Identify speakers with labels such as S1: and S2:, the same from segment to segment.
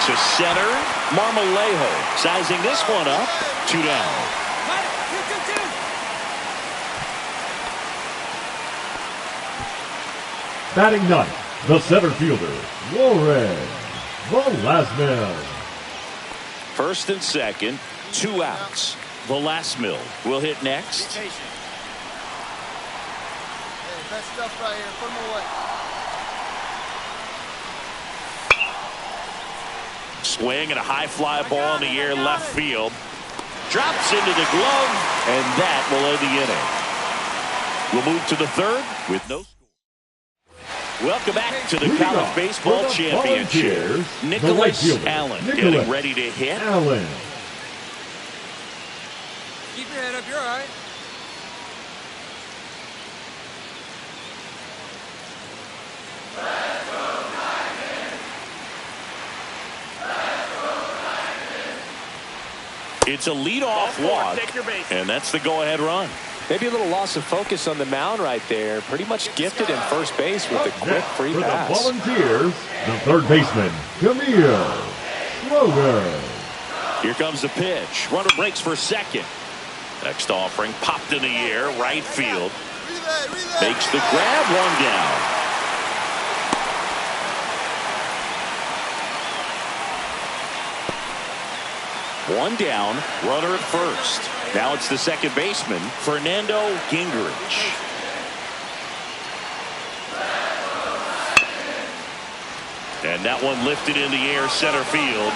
S1: To center, Marmolejo sizing this one up. 2 down.
S2: Batting ninth, the center fielder, Warren Velasquez.
S1: First and second, 2 outs. Velasquez will hit next.
S3: Hey, best stuff right here. Put him away.
S1: Swing and a high fly ball in the air left field. Drops into the glove, and that will end the inning. We'll move to the third with no score. Welcome back to the College Baseball Championship. Nicholas Allen getting ready to hit.
S2: Allen.
S3: Keep your head up. You're all right.
S1: It's a leadoff walk, and that's the go-ahead run.
S4: Maybe a little loss of focus on the mound right there. Pretty much gifted in first base with a quick free pass.
S2: For the Volunteers, the third baseman, Camille Schroeder.
S1: Here comes the pitch. Runner breaks for second. Next offering popped in the air, right field. Makes the grab, 1 down. One down, runner at first. Now it's the second baseman, Fernando Gingrich. And that one lifted in the air, center field.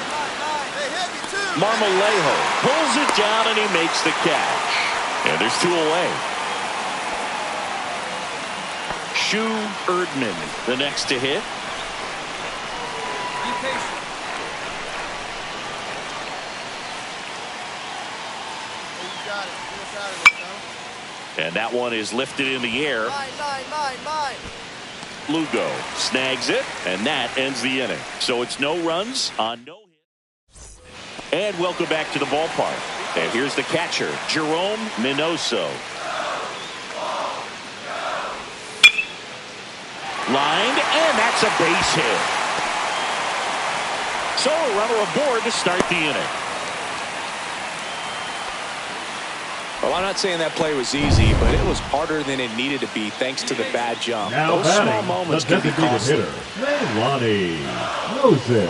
S1: Marmolejo pulls it down and he makes the catch. And there's 2 away. Shu Erdman, the next to hit.
S3: Be patient.
S1: And that one is lifted in the air.
S3: Mine.
S1: Lugo snags it, and that ends the inning. So it's no runs on no hit. And welcome back to the ballpark. And here's the catcher, Jerome Minoso. Lined, and that's a base hit. So a runner aboard to start the inning.
S4: Well, I'm not saying that play was easy, but it was harder than it needed to be thanks to the bad jump.
S2: Now
S4: Those small
S2: batting,
S4: moments
S2: the
S4: can be
S2: designated
S4: costly.
S2: hitter, Lonnie Moses.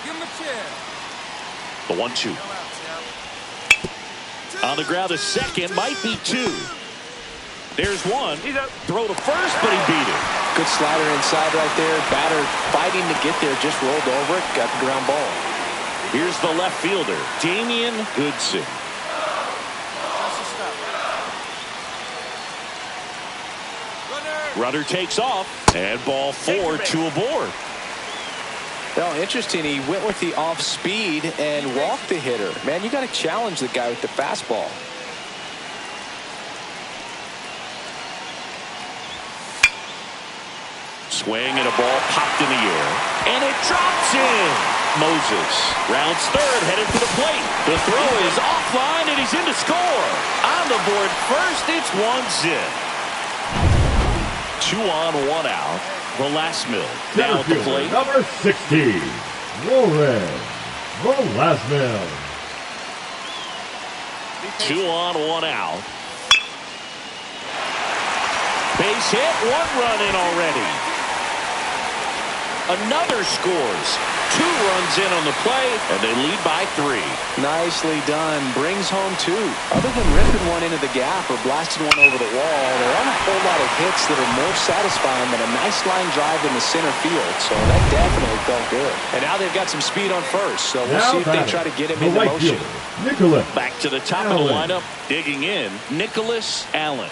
S3: Give him a chair.
S1: The 1-2. On the ground, a second, might be 2. There's one. Throw to first, but he beat it.
S4: Good slider inside right there. Batter fighting to get there, just rolled over it, got the ground ball.
S1: Here's the left fielder, Damian Goodson. Runner takes off, and ball 4, 2 aboard.
S4: Well, interesting. He went with the off speed and walked the hitter. Man, you got to challenge the guy with the fastball.
S1: Swing and a ball popped in the air, and it drops in. Moses rounds third, headed to the plate. The throw is offline, and he's in to score. On the board first, it's 1-0. 2 on, 1 out. Velasquez down at the plate.
S2: Number 60, Warren Velasquez.
S1: 2 on, 1 out. Base hit, 1 run in already. Another scores. 2 runs in on the play, and they lead by 3.
S4: Nicely done. Brings home 2. Other than ripping one into the gap or blasting one over the wall, there aren't a whole lot of hits that are more satisfying than a nice line drive in the center field. So that definitely felt good. And now they've got some speed on first, so we'll see if they try to get him into motion.
S2: Nicholas
S1: Back to the top of the lineup, digging in, Nicholas Allen.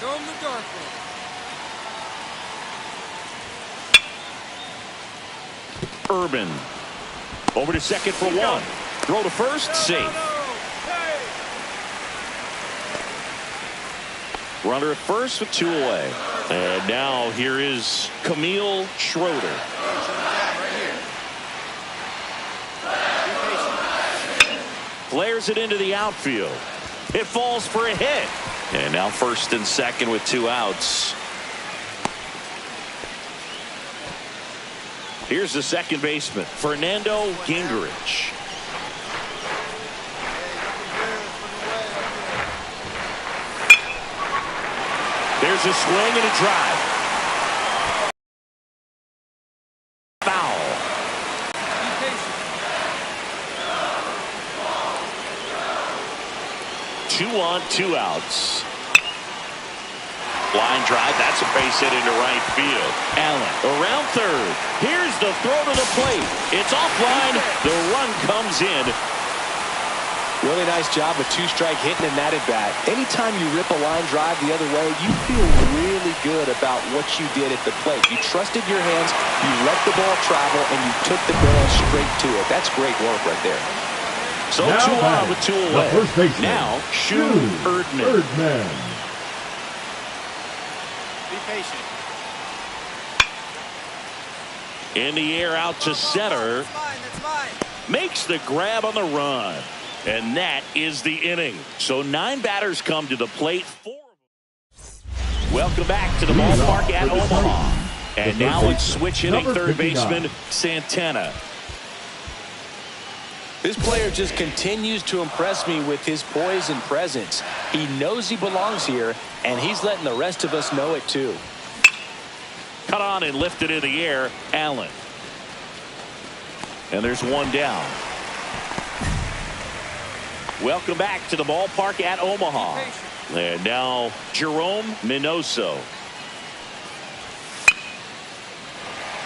S3: Show him the dark one.
S1: Urban over to second for 1. Throw to first, safe. Runner at first with 2 away. And now here is Camille Schroeder. Flares it into the outfield. It falls for a hit. And now first and second with 2 outs. Here's the second baseman, Fernando Gingrich. There's a swing and a drive. Foul. 2 on, 2 outs. Line drive, that's a base hit into right field. Allen around third. Here's the throw to the plate. It's offline. The run comes in.
S4: Really nice job with 2-strike hitting in that at bat. Anytime you rip a line drive the other way, you feel really good about what you did at the plate. You trusted your hands, you let the ball travel, and you took the barrel straight to it. That's great work right there.
S1: So now 2 on with 2 away. Now, Shu Erdman.
S3: Be patient.
S1: In the air out to center.
S3: That's mine.
S1: Makes the grab on the run. And that is the inning. So 9 batters come to the plate. 4 of them. Welcome back to the ballpark at Omaha. And now let's switch hitting third baseman Santana.
S4: This player just continues to impress me with his poise and presence. He knows he belongs here, and he's letting the rest of us know it too.
S1: Cut on and lifted in the air, Allen. And there's 1 down. Welcome back to the ballpark at Omaha. And now Jerome Minoso.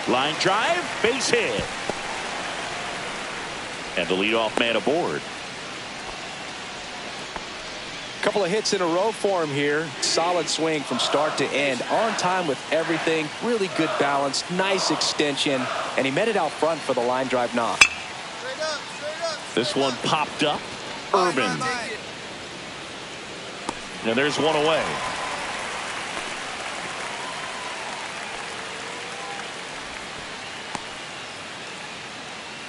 S1: Line drive, base hit. And the leadoff man aboard.
S4: Couple of hits in a row for him here. Solid swing from start to end. On time with everything. Really good balance. Nice extension. And he met it out front for the line drive knock.
S3: Straight up, straight up.
S1: This one popped up. Urban. And there's 1 away.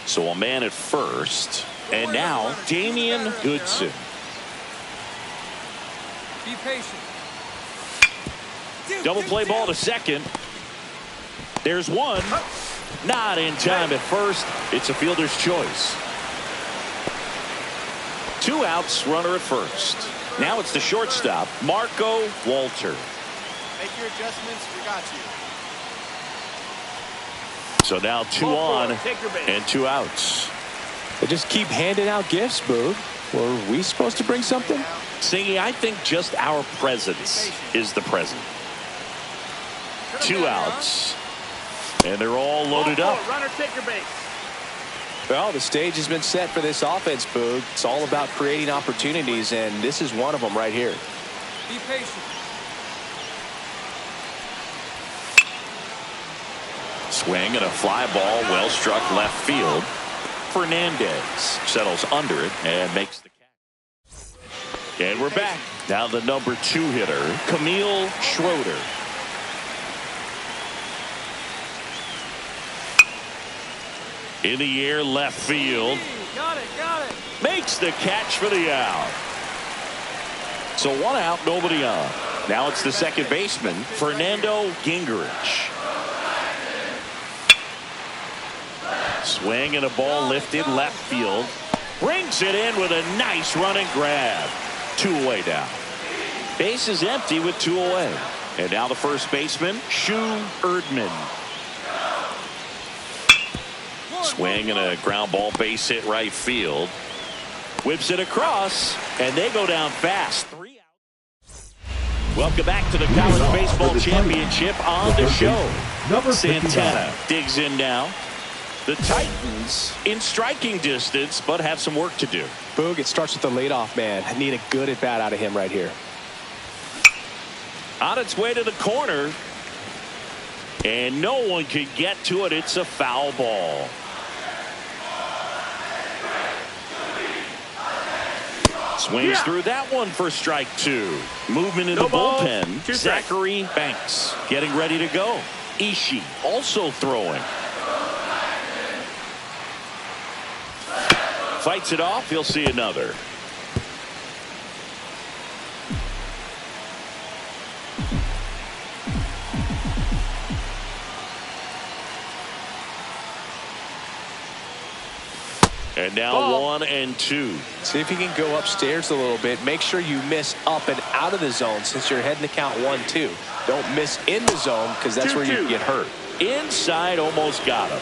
S1: So a man at first. And now Damian Goodson.
S3: Be patient.
S1: Double play ball to second. There's 1. Not in time at first. It's a fielder's choice. 2 outs, runner at first. Now it's the shortstop, Marco Walter.
S3: Make your adjustments. We got you.
S1: So now 2 on and 2 outs.
S4: They just keep handing out gifts, Boog. Were we supposed to bring something?
S1: Singy, I think just our presence is the present. 2 outs. And they're all loaded up.
S3: Runner, take your base.
S4: Well, the stage has been set for this offense, Boog. It's all about creating opportunities, and this is one of them right here.
S3: Be patient.
S1: Swing and a fly ball, well struck left field. Fernandez settles under it and makes the catch. And we're back. Now the number 2 hitter, Camille Schroeder. In the air, left field.
S3: Got it.
S1: Makes the catch for the out. So 1 out, nobody on. Now it's the second baseman, Fernando Gingrich. Swing and a ball lifted left field. Brings it in with a nice running grab. 2 away now. Base is empty with 2 away. And now the first baseman, Shu Erdman. Swing and a ground ball base hit right field. Whips it across, and they go down fast. 3 outs. Welcome back to the College Baseball Championship on the show. Santana digs in now. The Titans in striking distance, but have some work to do.
S4: Boog, it starts with the leadoff man. I need a good at bat out of him right here.
S1: On its way to the corner. And no one could get to it. It's a foul ball. Swings through that one for strike 2. Movement in the bullpen. Zachary Banks getting ready to go. Ishii also throwing. Fights it off. He'll see another. And now
S3: Ball.
S1: 1-2.
S4: See if you can go upstairs a little bit. Make sure you miss up and out of the zone since you're heading to count 1-2. Don't miss in the zone because that's where you get hurt.
S1: Inside, almost got him.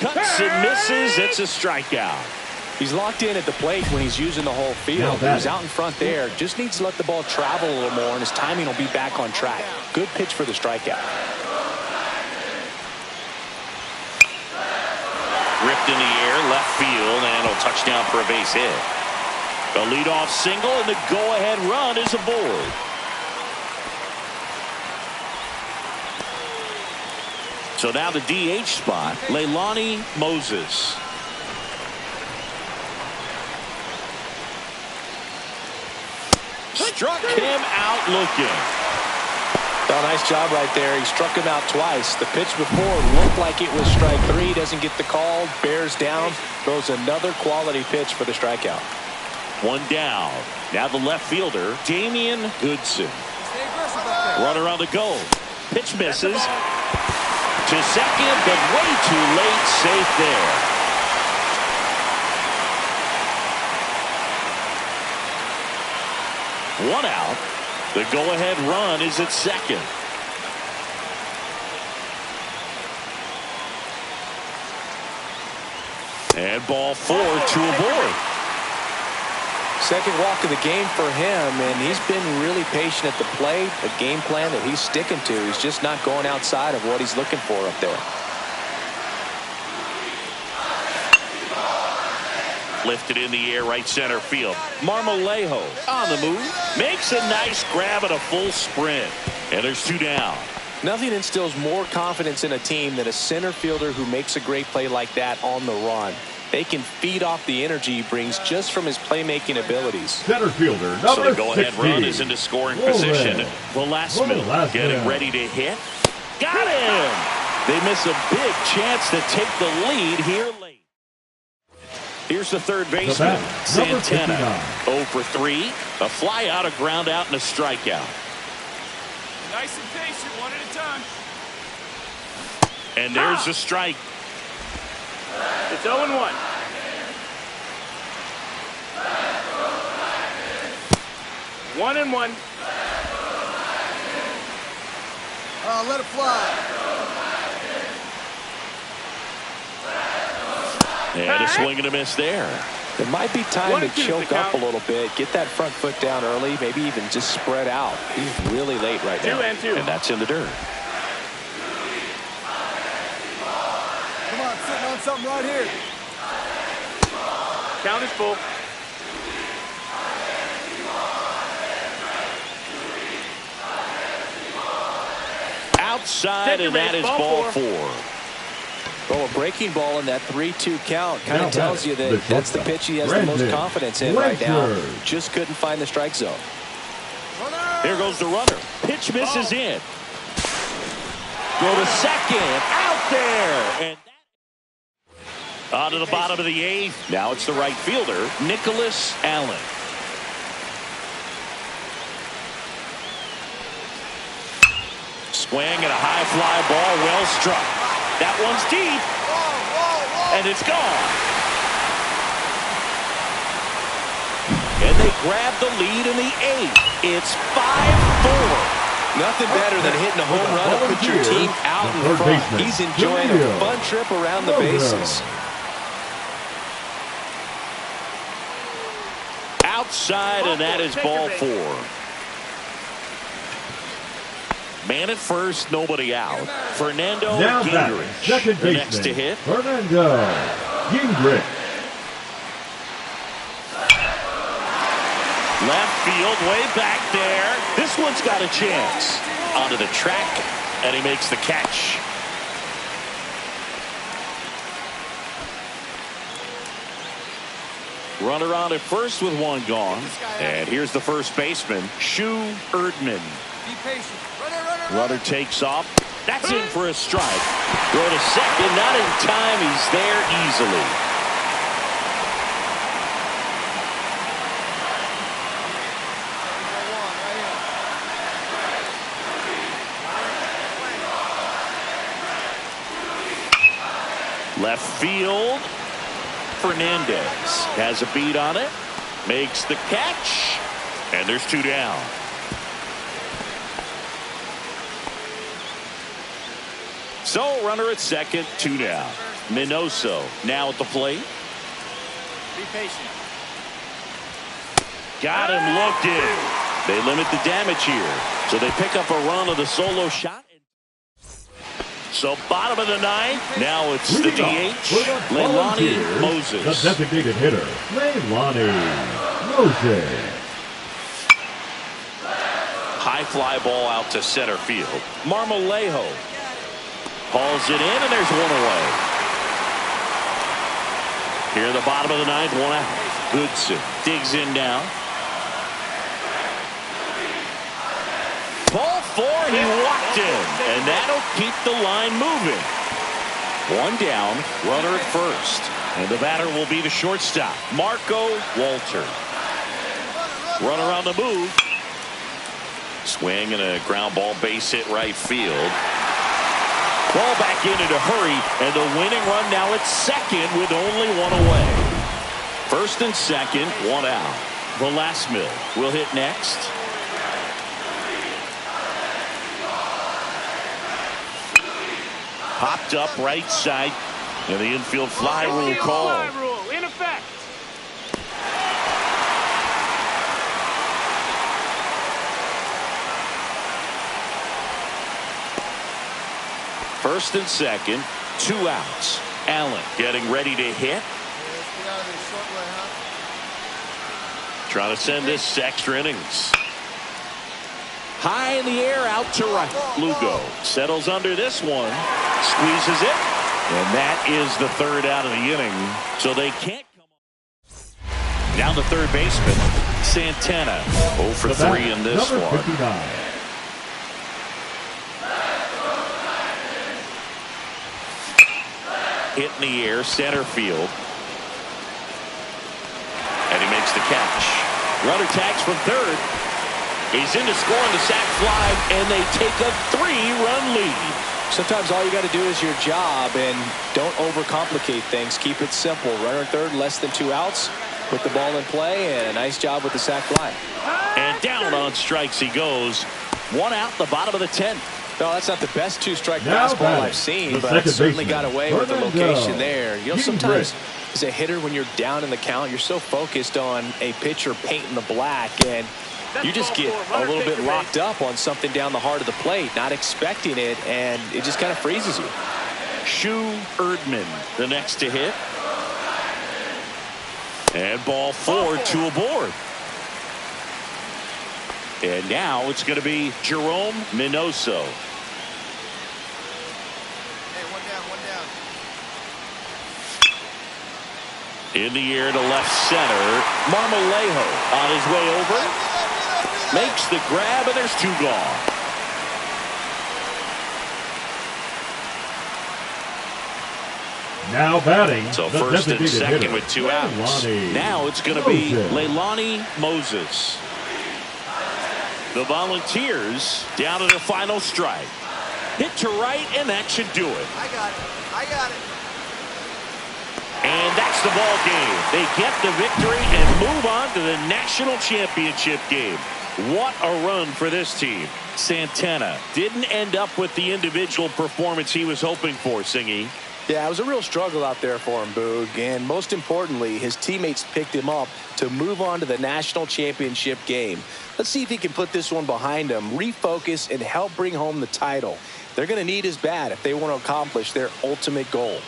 S1: Cuts and misses. It's a strikeout.
S4: He's locked in at the plate when he's using the whole field. He's out in front there. Just needs to let the ball travel a little more, and his timing will be back on track. Good pitch for the strikeout.
S1: Ripped in the air, left field, and a touchdown for a base hit. A leadoff single, and the go-ahead run is aboard. So now the DH spot, Leilani Moses. Struck him out looking.
S4: Oh, nice job right there. He struck him out twice. The pitch before looked like it was strike 3. Doesn't get the call. Bears down. Throws another quality pitch for the strikeout.
S1: One down. Now the left fielder, Damian Goodson.
S3: Stay aggressive up there.
S1: Runner on the goal. Pitch misses. To second, but way too late. Safe there. One out. The go-ahead run is at second. And ball 4 to aboard.
S4: Second walk of the game for him, and he's been really patient at the plate. A game plan that he's sticking to. He's just not going outside of what he's looking for up there.
S1: Lifted in the air, right center field. Marmolejo on the move. Makes a nice grab at a full sprint. And there's 2 down.
S4: Nothing instills more confidence in a team than a center fielder who makes a great play like that on the run. They can feed off the energy he brings just from his playmaking abilities.
S2: Center fielder, number
S1: So the go-ahead
S2: 60.
S1: run is into scoring position. Velasquez getting ready to hit. Got him! They miss a big chance to take the lead here late. Here's the third baseman, Santana. 0 for 3. A fly out, a ground out, and a strikeout.
S3: Nice and patient, one at a time.
S1: And there's the strike.
S3: It's 0-1. One and one.
S5: Let it fly.
S1: And a swing and a miss there.
S4: It might be time to choke up a little bit, get that front foot down early, maybe even just spread out. He's really late right now.
S3: 2-2.
S1: And that's in the dirt.
S5: Come on, sitting on something right here.
S3: Count is full.
S1: Outside, and that is ball 4.
S4: Well, a breaking ball in that 3-2 count kind of tells you that that's the pitch he has the most confidence in right now. Just couldn't find the strike zone.
S1: Here goes the runner. Pitch misses in. Go to second. Out there. And on to the bottom of the 8th. Now it's the right fielder, Nicholas Allen. Swing and a high fly ball, well struck. That one's deep, and it's gone. And they grab the lead in the 8th. It's 5-4.
S4: Nothing better than hitting a home run to put your team out in front. He's enjoying a fun trip around the bases.
S1: Outside, and that is ball 4. Man at first, nobody out. Fernando
S2: Now
S1: Gingrich,
S2: second
S1: the next to
S2: baseman,
S1: hit.
S2: Fernando Gingrich.
S1: Left field, way back there. This one's got a chance. Onto the track, and he makes the catch. Runner on at first with 1 gone. And here's the first baseman, Shu Erdman.
S3: Be patient.
S1: Runner takes off. That's in for a strike. Throw to second. Not in time. He's there easily. Left field. Fernandez has a beat on it. Makes the catch. And there's 2 down. So runner at second, 2 down. Minoso now at the plate.
S3: Be patient.
S1: Got him looking. They limit the damage here. So they pick up a run of the solo shot. So bottom of the 9th. Now it's the DH. Leilani Moses.
S2: The designated hitter, Leilani Moses.
S1: High fly ball out to center field. Marmolejo hauls it in, and there's 1 away. Here at the bottom of the 9th, 1 out. Goodson digs in now. Ball 4, he walked in, and that'll keep the line moving. 1 down, runner at first. And the batter will be the shortstop, Marco Walter. Runner on the move. Swing and a ground ball, base hit right field. Ball back in a hurry, and the winning run now at second with only 1 away. First and second, 1 out. Velasquez will hit next. Popped up right side, and the infield fly rule call.
S3: Fly rule in effect.
S1: First and second, 2 outs. Allen getting ready to hit. Trying to send this extra innings. High in the air, out to right. Lugo settles under this one, squeezes it, and that is the 3rd out of the inning. So they can't come up. Down the third baseman, Santana. 0 for 3 in this one.
S2: 59.
S1: Hit in the air, center field. And he makes the catch. Runner tags from third. He's in to score on the sac fly, and they take a 3-run lead.
S4: Sometimes all you got to do is your job, and don't overcomplicate things. Keep it simple. Runner at third, less than 2 outs. Put the ball in play, and a nice job with the sac fly.
S1: And down on strikes he goes. 1 out, the bottom of the 10th.
S4: No, that's not the best 2-strike
S2: Now
S4: fastball
S2: batting,
S4: I've seen,
S2: the
S4: but certainly
S2: baseman,
S4: got away with the location there. You know, sometimes
S2: Britt.
S4: as a hitter, when you're down in the count, you're so focused on a pitcher painting the black, and you just get a little bit locked up on something down the heart of the plate, not expecting it, and it just kind of freezes you.
S1: Shu Erdman, the next to hit. And ball 4, 2 aboard. And now it's going to be Jerome Minoso. In the air to left center. Marmolejo on his way over. Makes the grab, and there's 2 gone.
S2: Now batting.
S1: So
S2: the
S1: first and
S2: designated
S1: second
S2: hitter,
S1: with 2 outs.
S2: Leilani
S1: Now it's going to be
S2: Moses.
S1: Leilani Moses. The Volunteers down to their final strike. Hit to right, and that should do it.
S5: I got it. I got it.
S1: And that's the ball game. They get the victory and move on to the national championship game. What a run for this team. Santana didn't end up with the individual performance he was hoping for, Singy.
S4: Yeah, it was a real struggle out there for him, Boog. And most importantly, his teammates picked him up to move on to the national championship game. Let's see if he can put this one behind him, refocus, and help bring home the title. They're going to need his bat if they want to accomplish their ultimate goal.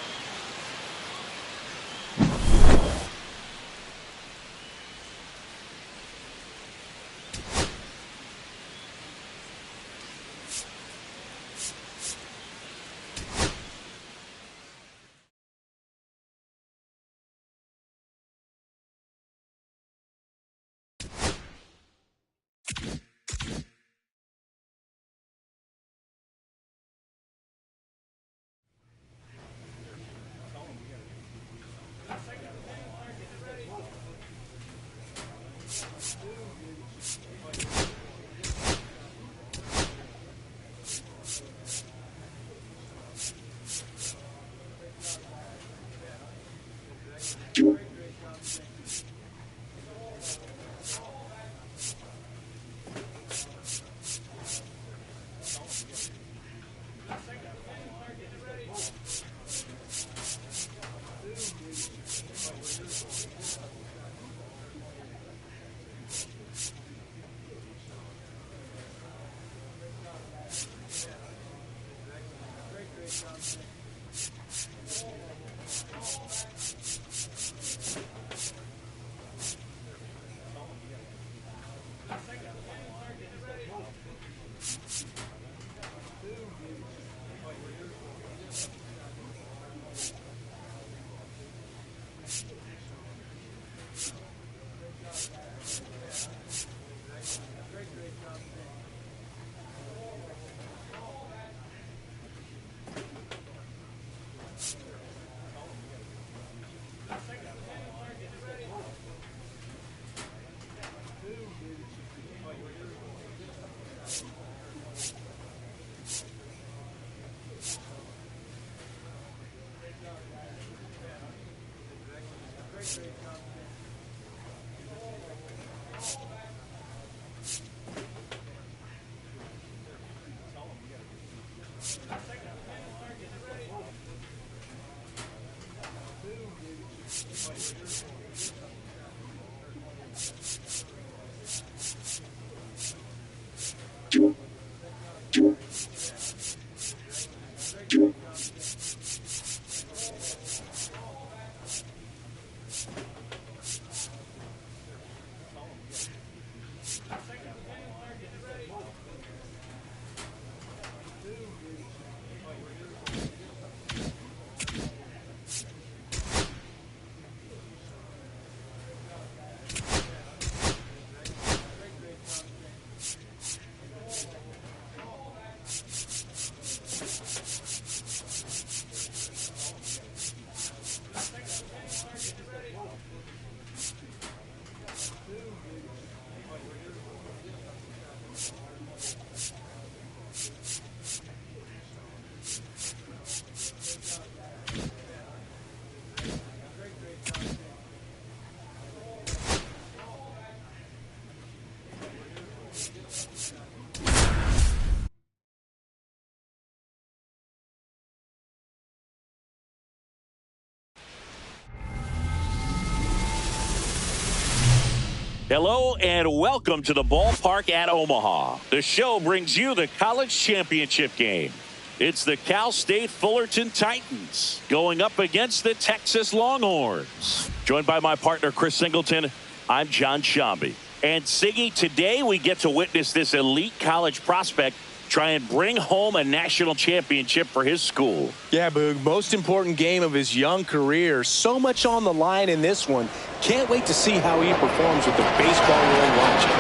S1: Hello and welcome to the ballpark at Omaha. The show brings you the college championship game. It's the Cal State Fullerton Titans going up against the Texas Longhorns. Joined by my partner Chris Singleton, I'm John Shambi. And Siggy, today we get to witness this elite college prospect try and bring home a national championship for his school.
S4: Yeah, Boog, most important game of his young career. So much on the line in this one. Can't wait to see how he performs with the baseball world watching.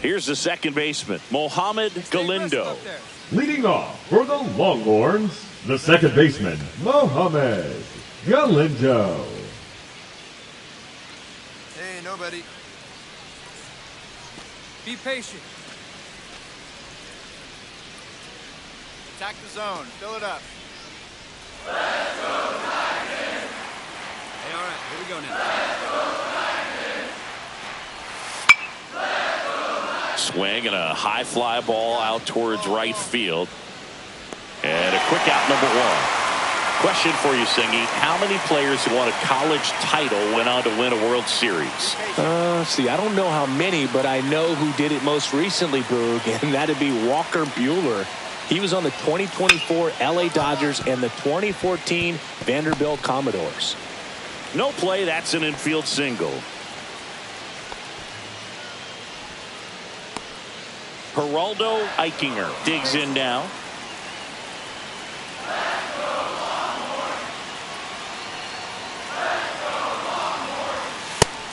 S1: Here's the second baseman, Mohamed Galindo.
S2: Leading off for the Longhorns, the second baseman, Mohamed Galindo.
S5: Hey, nobody.
S3: Be patient.
S5: Attack the zone. Fill it up.
S3: Hey, all right, here we go now.
S1: Swing and a high fly ball out towards right field. And a quick out, number one. Question for you, Singy. How many players who won a college title went on to win a World Series?
S4: See, I don't know how many, but I know who did it most recently, Boog, and that'd be Walker Buehler. He was on the 2024 LA Dodgers and the 2014 Vanderbilt Commodores.
S1: No play, that's an infield single. Geraldo Eichinger digs in now.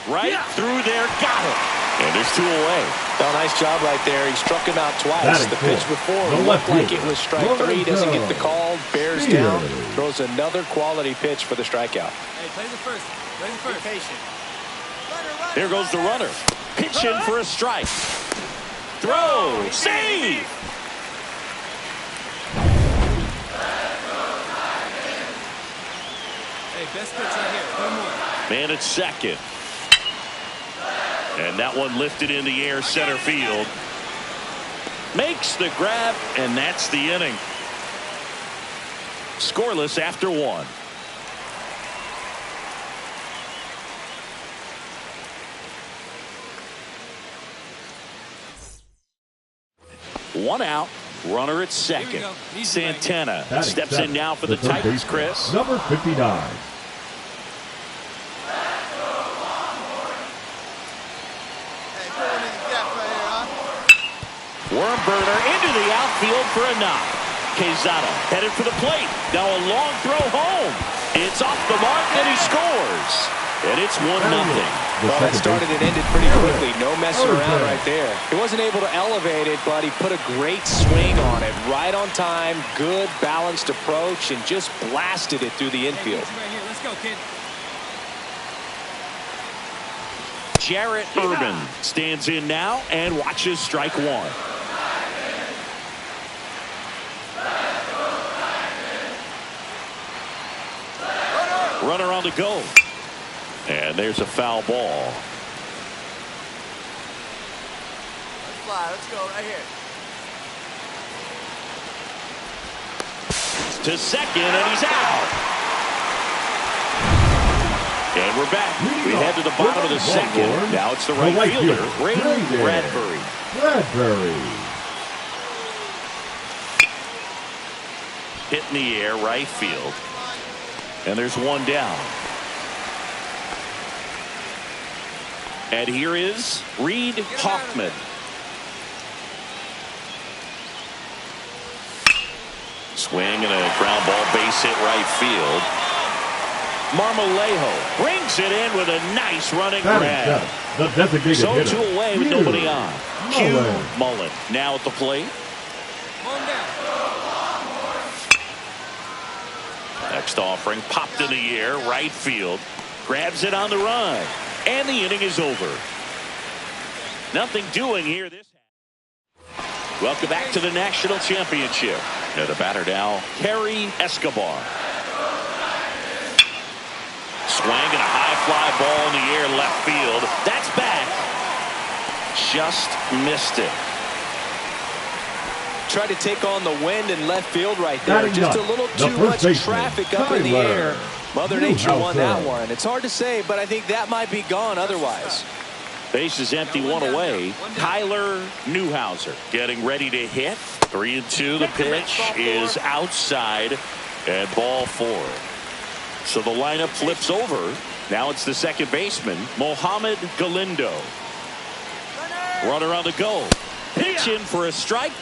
S1: Right through there, got him. And there's two away.
S4: Oh, nice job right there. He struck him out twice. The pitch before looked like it was strike three. Doesn't get the call. Bears down. Throws another quality pitch for the strikeout.
S3: Hey, play the first. Play the first.
S5: Be patient.
S1: There goes the runner. Pitch in for a strike. Throw. Save.
S5: Best pitch right here. Put him away.
S1: Man at second. And that one lifted in the air center field. Makes the grab, and that's the inning. Scoreless after one. One out. Runner at second. Santana steps in now for the Titans, Chris.
S2: Number 59.
S1: Worm burner into the outfield for a knock. Quezada headed for the plate. Now a long throw home. It's off the mark and he scores. And it's 1-0.
S4: Well, it started and ended pretty quickly. No messing around right there. He wasn't able to elevate it, but he put a great swing on it. Right on time, good balanced approach, and just blasted it through the infield.
S5: Let's go, kid.
S1: Jarrett Urban stands in now and watches strike one. Runner on the go. And there's a foul ball.
S5: Let's fly. Let's go right here.
S1: To second, and he's out. And we're back. We head to the bottom of the second. Now it's the right fielder, Raymond Bradbury. Hit in the air, right field. And there's one down. And here is Reed Hoffman. Swing and a ground ball, base hit right field. Marmolejo brings it in with a nice running grab. So two away with nobody on. Q Mullen now at the plate. Next offering popped in the air, right field. Grabs it on the run. And the inning is over. Nothing doing here this half. Welcome back to the National Championship. Now the batter now, Kerry Escobar. Swing and a high fly ball in the air left field. That's back. Just missed it.
S4: Tried to take on the wind in left field right there. Just a little too much traffic up in the air. Mother Nature won that one. It's hard to say, but I think that might be gone otherwise.
S1: Base is empty, one away. Tyler Newhouser getting ready to hit. 3-2. The pitch is outside and ball four. So the lineup flips over. Now it's the second baseman, Mohamed Galindo. Runner on the go. Pitch in for a strike.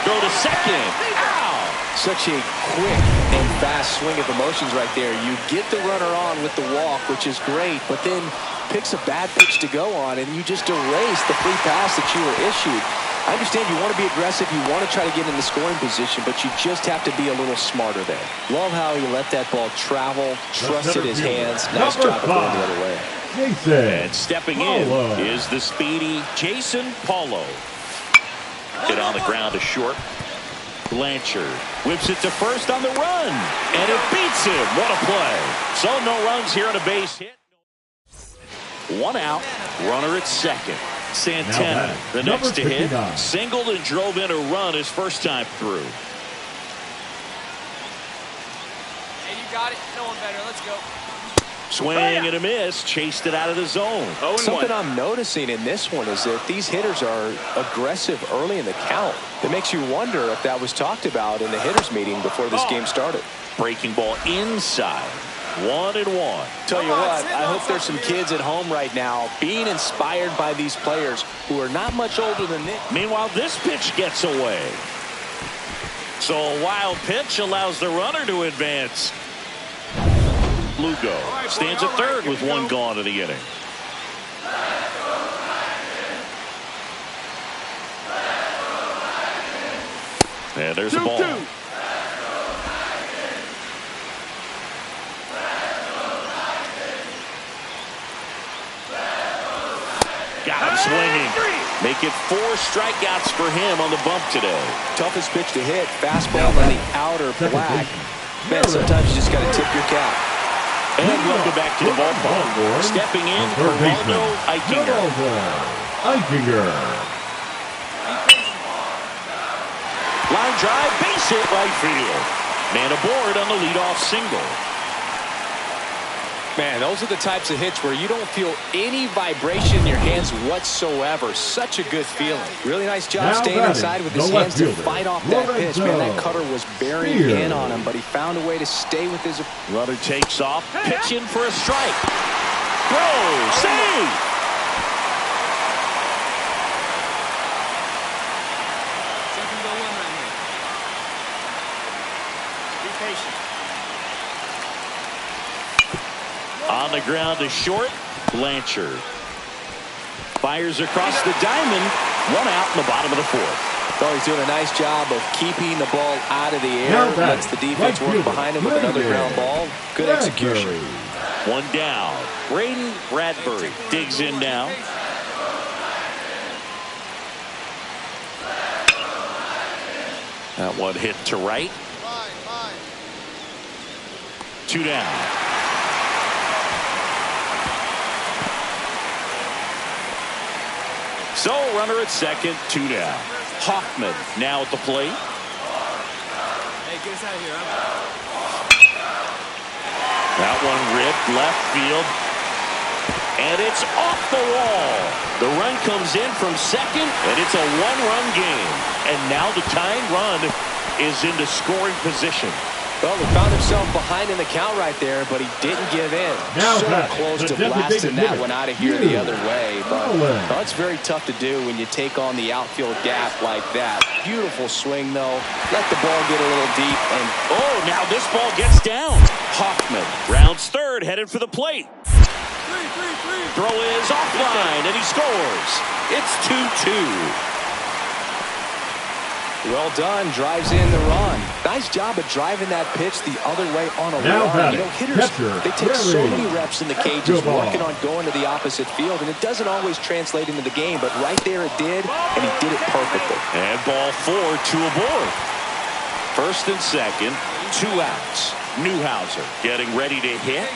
S1: Throw to second. Ow!
S4: Such a quick and fast swing of emotions right there. You get the runner on with the walk, which is great, but then picks a bad pitch to go on, and you just erase the free pass that you were issued. I understand you want to be aggressive, you want to try to get in the scoring position, but you just have to be a little smarter there. Love how he let that ball travel, trusted his hands. Nice job of going the other way.
S1: And stepping in is the speedy Jason Paulo. Hit on the ground to short. Blanchard whips it to first on the run, and it beats him. What a play. So no runs here on a base hit. One out, runner at second. Santana, the next to hit, singled and drove in a run his first time through.
S3: Hey, you got it. No one better. Let's go.
S1: Swing and a miss, chased it out of the zone.
S4: Something I'm noticing in this one is that these hitters are aggressive early in the count. It makes you wonder if that was talked about in the hitters meeting before this game started.
S1: Breaking ball inside. 1-1.
S4: Tell you what, I hope there's some kids at home right now being inspired by these players who are not much older than this.
S1: Meanwhile, this pitch gets away. So a wild pitch allows the runner to advance. Lugo stands at third with one gone in the inning. And there's a ball. Got him swinging. Make it 4 strikeouts for him on the bump today.
S4: Toughest pitch to hit. Fastball on the outer black. Man, sometimes you just got to tip your cap.
S1: And welcome back to the ballpark. Stepping in, Geraldo Eichinger. Line drive, base hit right field. Man aboard on the leadoff single.
S4: Man, those are the types of hits where you don't feel any vibration in your hands whatsoever. Such a good feeling. Really nice job staying inside with his hands to fight off that pitch. Man, that cutter was bearing in on him, but he found a way to stay with his...
S1: Runner takes off, pitching for a strike. Throw, save!
S3: Second goal one right here. Be patient.
S1: On the ground to short, Blanchard. Fires across the diamond. One out in the bottom of the fourth.
S4: Oh, he's doing a nice job of keeping the ball out of the air. Lets the defense work behind him with another ground ball. Good execution.
S1: One down. Braden Bradbury digs in now. That one hit to right. Two down. So, runner at second, two down. Hoffman now at the plate.
S3: Hey, get us out of here.
S1: That one ripped left field. And it's off the wall. The run comes in from second, and it's a one-run game. And now the tying run is into scoring position.
S4: Well, he found himself behind in the count right there, but he didn't give in.
S2: Now
S4: so close to blasting that one out of here the other way. But it's very tough to do when you take on the outfield gap like that. Beautiful swing, though. Let the ball get a little deep. And
S1: oh, now this ball gets down. Hoffman rounds third, headed for the plate. Throw is offline, and he scores. It's 2-2.
S4: Well done, drives in the run. Nice job of driving that pitch the other way on a run. You know, hitters, they take so many reps in the cages working on going to the opposite field, and it doesn't always translate into the game, but right there it did, and he did it perfectly.
S1: And ball four, two aboard. First and second, two outs. Newhouser getting ready to hit.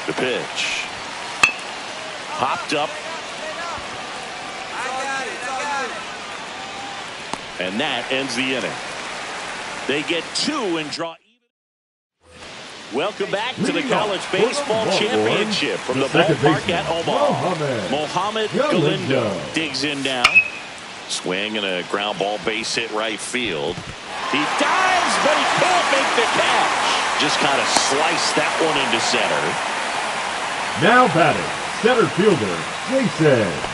S1: The pitch. Popped up. And that ends the inning. They get two and draw even. Welcome back to the College Baseball Championship from the ballpark at Omaha. Mohamed Galindo digs in now. Swing and a ground ball base hit right field. He dives, but he can't make the catch. Just kind of sliced that one into center.
S2: Now batting, center fielder,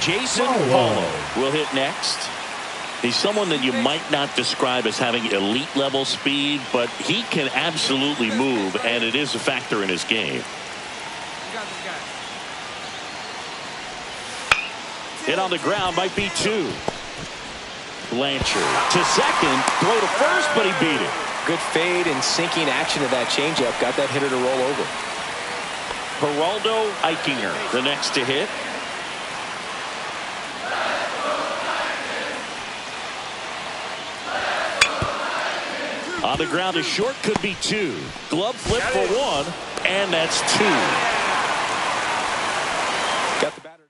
S1: Jason Paulo will hit next. He's someone that you might not describe as having elite level speed, but he can absolutely move, and it is a factor in his game. Hit on the ground might be two. Blanchard to second, throw to first, but he beat it.
S4: Good fade and sinking action of that changeup. Got that hitter to roll over.
S1: Geraldo Eichinger, the next to hit. On the ground is short, could be two. Glove flip for one, and that's two.
S4: Got the batter.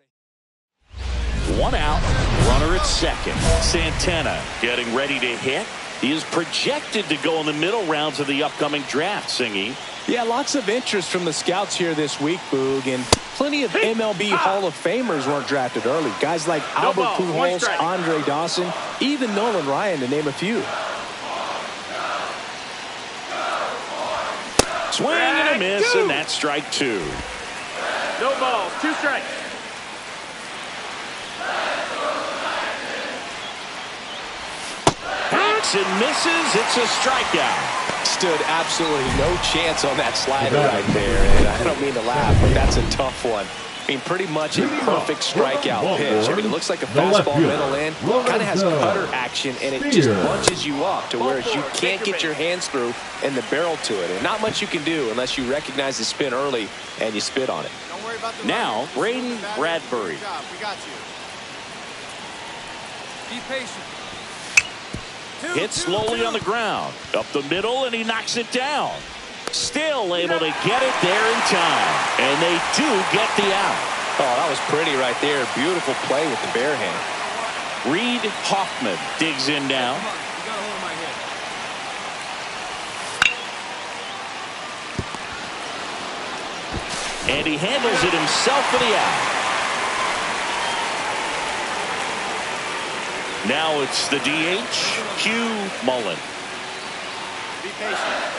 S1: One out, runner at second. Santana getting ready to hit. He is projected to go in the middle rounds of the upcoming draft, Singy.
S4: Yeah, lots of interest from the scouts here this week, Boog, and plenty of MLB Hall of Famers weren't drafted early. Guys like Albert Pujols, Andre Dawson, even Nolan Ryan, to name a few.
S1: Swing and a miss, and that's strike two.
S3: No balls, two strikes.
S1: Hacks and misses. It's a strikeout.
S4: Stood absolutely no chance on that slider right there. And I don't mean to laugh, but that's a tough one. I mean, pretty much a perfect strikeout pitch. I mean, it looks like a fastball middle in. Kind of has cutter action, and it just bunches you up to where you can't get your hands through and the barrel to it. And not much you can do unless you recognize the spin early and you spit on it.
S1: Now, Braden Bradbury.
S5: We got you.
S3: Be patient.
S1: Hits slowly on the ground. Up the middle, and he knocks it down. Still able to get it there in time. And they do get the out.
S4: Oh, that was pretty right there. Beautiful play with the bare hand.
S1: Reed Hoffman digs in now.
S5: Come on, you got a hold of my head.
S1: And he handles it himself for the out. Now it's the DH, Hugh Mullen.
S5: Be patient.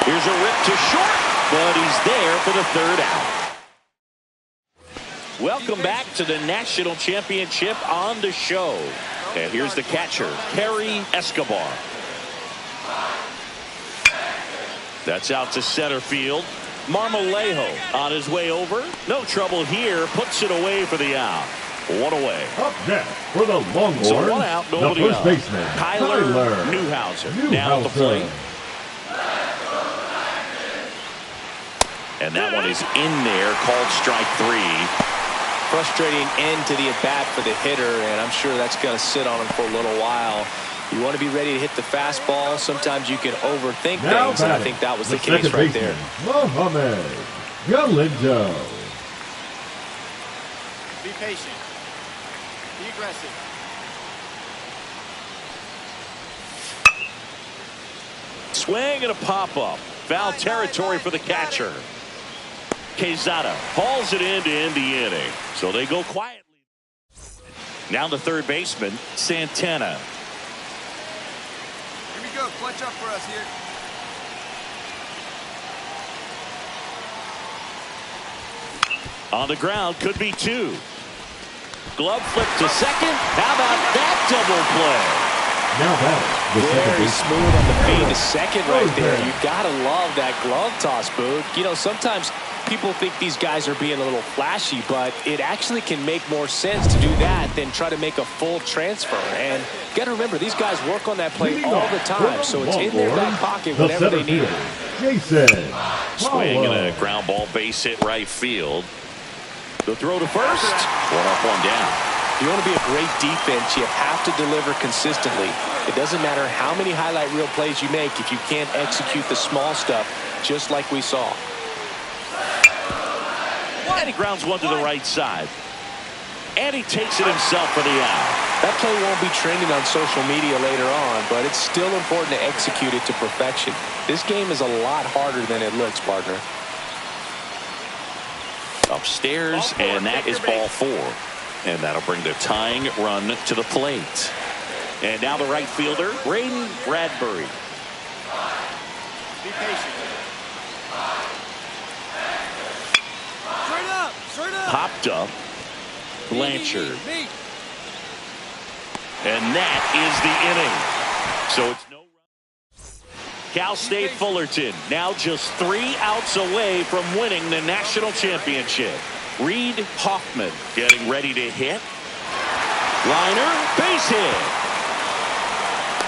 S1: Here's a rip to short, but he's there for the third out. Welcome back to the National Championship on the show. And here's the catcher, Kerry Escobar. That's out to center field. Marmolejo on his way over. No trouble here. Puts it away for the out. One away.
S2: Up next for the Longhorns,
S1: So one out, nobody
S2: the first
S1: out.
S2: baseman,
S1: Tyler Newhouser. Now at the plate. And that one is in there, called strike 3.
S4: Frustrating end to the at-bat for the hitter, and I'm sure that's going to sit on him for a little while. You want to be ready to hit the fastball. Sometimes you can overthink things, and I think that was the case right there.
S2: Mohamed Galindo.
S5: Be patient. Be aggressive.
S1: Swing and a pop-up. Foul territory for the catcher. Quezada hauls it in to end the inning. So they go quietly. Now the third baseman, Santana.
S5: Here we go. Clutch up for us here.
S1: On the ground, could be 2. Glove flip to second. How about that double play?
S2: Now that the second
S4: Very
S2: baseman.
S4: smooth on the fade to second right there. You gotta love that glove toss, Boog. You know, sometimes people think these guys are being a little flashy, but it actually can make more sense to do that than try to make a full transfer. And you gotta remember, these guys work on that play all the time, so it's in their back pocket whenever they need it.
S2: Jason.
S1: Swing and a ground ball base hit right field. The throw to first. One up, one down.
S4: You want to be a great defense, you have to deliver consistently. It doesn't matter how many highlight reel plays you make if you can't execute the small stuff, just like we saw.
S1: And he grounds one to the right side. And he takes it himself for the out.
S4: That play won't be trending on social media later on, but it's still important to execute it to perfection. This game is a lot harder than it looks, partner.
S1: Upstairs, and that is ball 4. And that'll bring the tying run to the plate. And now the right fielder, Braden Bradbury.
S5: Be patient. Straight up. Straight up.
S1: Popped up. Blanchard.
S5: Me.
S1: And that is the inning. So it's no run. Cal State Fullerton now just 3 outs away from winning the national championship. Reed Hoffman getting ready to hit. Liner, base hit.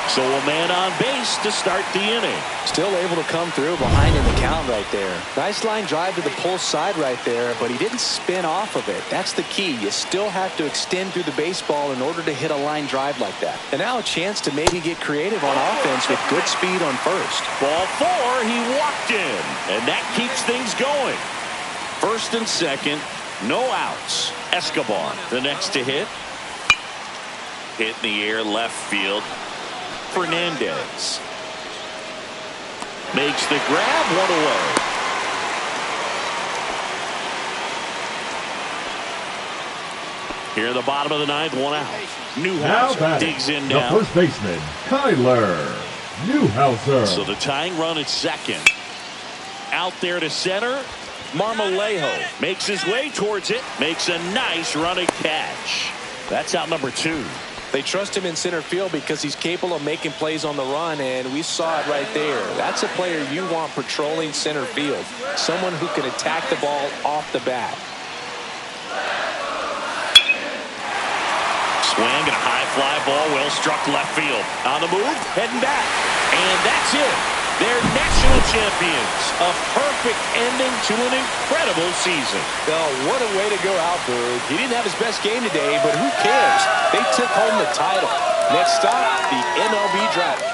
S1: So a man on base to start the inning.
S4: Still able to come through behind in the count right there. Nice line drive to the pull side right there, but he didn't spin off of it. That's the key. You still have to extend through the baseball in order to hit a line drive like that. And now a chance to maybe get creative on offense with good speed on first.
S1: Ball 4, he walked in, and that keeps things going. First and second, no outs. Escobar, the next to hit. Hit in the air, left field. Fernandez makes the grab, one away. Here in the bottom of the 9th, 1 out.
S2: Now
S1: Newhouser
S2: batting,
S1: digs in
S2: the
S1: now.
S2: first baseman, Tyler Newhouser.
S1: So the tying run at second. Out there to center. Marmolejo makes his way towards it. Makes a nice running catch. That's out number 2.
S4: They trust him in center field because he's capable of making plays on the run, and we saw it right there. That's a player you want patrolling center field. Someone who can attack the ball off the bat.
S1: Swing and a high fly ball, well struck left field. On the move, heading back. And that's it. They're national champions. A perfect ending to an incredible season.
S4: Oh, what a way to go out, Boog. He didn't have his best game today, but who cares? They took home the title. Next stop, the MLB Draft.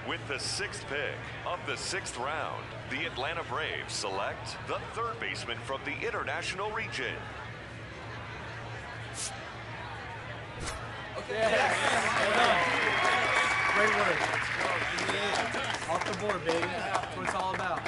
S6: With the 6th pick of the 6th round, the Atlanta Braves select the 3rd baseman from the International region.
S5: Okay. Great work. Off the board, baby. That's what it's all about.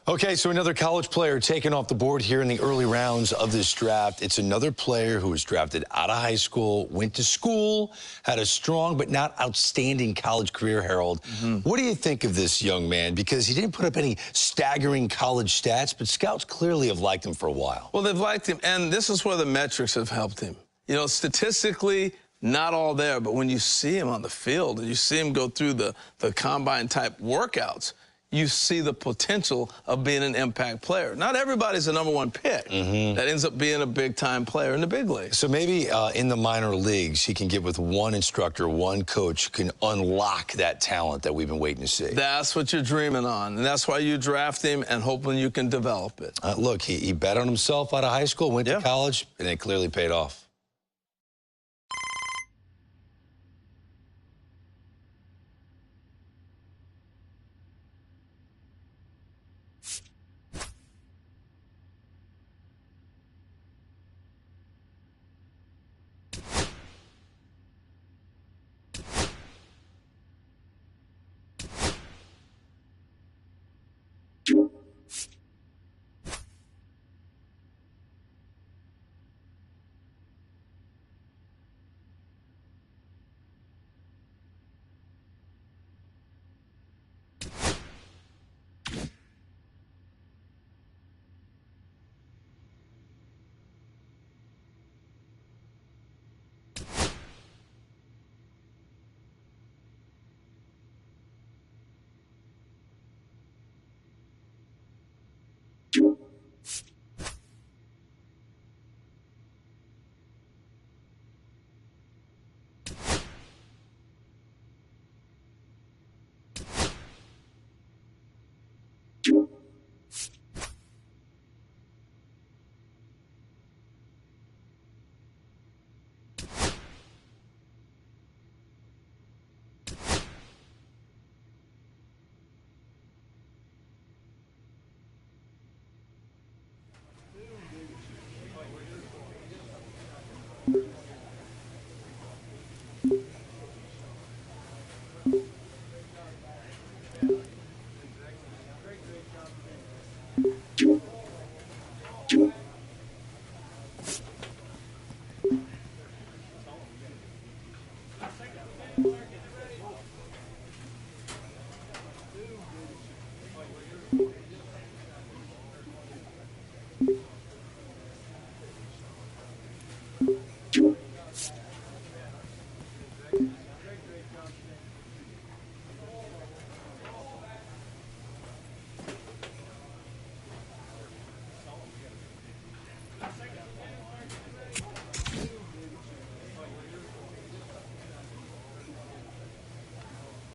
S7: Okay, so another college player taken off the board here in the early rounds of this draft. It's another player who was drafted out of high school, went to school, had a strong but not outstanding college career, Harold. What do you think of this young man? Because he didn't put up any staggering college stats, but scouts clearly have liked him for a while.
S8: Well, they've liked him, and this is where the metrics have helped him. You know, statistically, not all there, but when you see him on the field and you see him go through the combine-type workouts, you see the potential of being an impact player. Not everybody's a #1 pick that ends up being a big-time player in the big leagues.
S7: So maybe in the minor leagues, he can get with one instructor, one coach, who can unlock that talent that we've been waiting to see.
S8: That's what you're dreaming on, and that's why you draft him and hoping you can develop it.
S7: Look, he bet on himself out of high school, went to college, and it clearly paid off.